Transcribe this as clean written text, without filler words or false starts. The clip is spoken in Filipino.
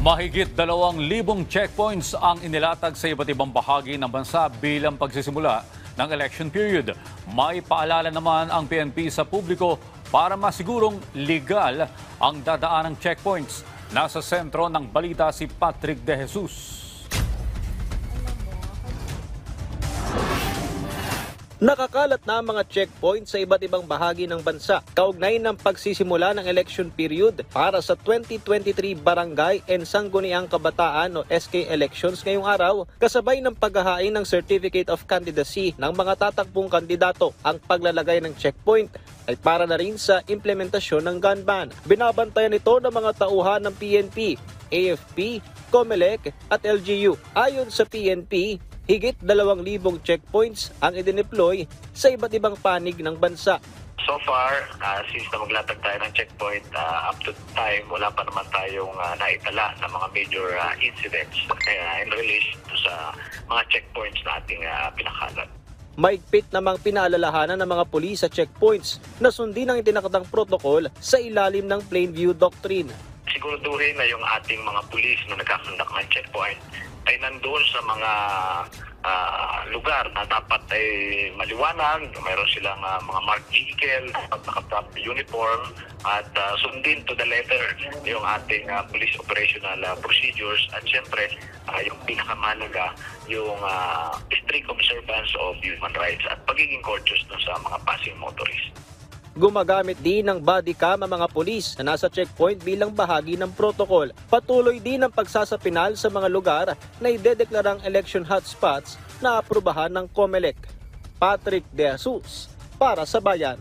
Mahigit 2,000 checkpoints ang inilatag sa iba't ibang bahagi ng bansa bilang pagsisimula ng election period. May paalala naman ang PNP sa publiko para masigurong legal ang dadaan ng checkpoints. Nasa sentro ng balita si Patrick De Jesus. Nakakalat na ang mga checkpoint sa iba't ibang bahagi ng bansa kaugnay ng pagsisimula ng election period para sa 2023 Barangay and Sangguniang Kabataan o SK elections ngayong araw, kasabay ng paghahain ng Certificate of Candidacy ng mga tatakbong kandidato. Ang paglalagay ng checkpoint ay para na rin sa implementasyon ng gun ban. Binabantayan ito ng mga tauhan ng PNP, AFP, COMELEC at LGU. Ayon sa PNP, higit 2,000 checkpoints ang idineploy sa iba't ibang panig ng bansa. So far, since na maglatag tayo ng checkpoint, up to time, wala pa naman tayong naitala na mga major incidents in relation to sa mga checkpoints na ating pinakalat. Maigpit namang pinaalalahanan ng mga pulis sa checkpoints na sundin ang itinakdang protokol sa ilalim ng Plainview Doctrine. Siguraduhin na yung ating mga pulis na nagkakandak ng checkpoint ay nandoon sa mga lugar na dapat ay maliwanag, mayroon silang mga marked vehicle, naka-top uniform at sundin to the letter yung ating police operational procedures at siyempre yung pinakamahalaga yung strict observance of human rights at pagiging courteous sa mga passing motorists. Gumagamit din ng body cam ang mga pulis na nasa checkpoint bilang bahagi ng protocol. Patuloy din ang pagsasapinal sa mga lugar na idedeklarang election hotspots na aprubahan ng COMELEC. Patrick De Jesus para sa Bayan.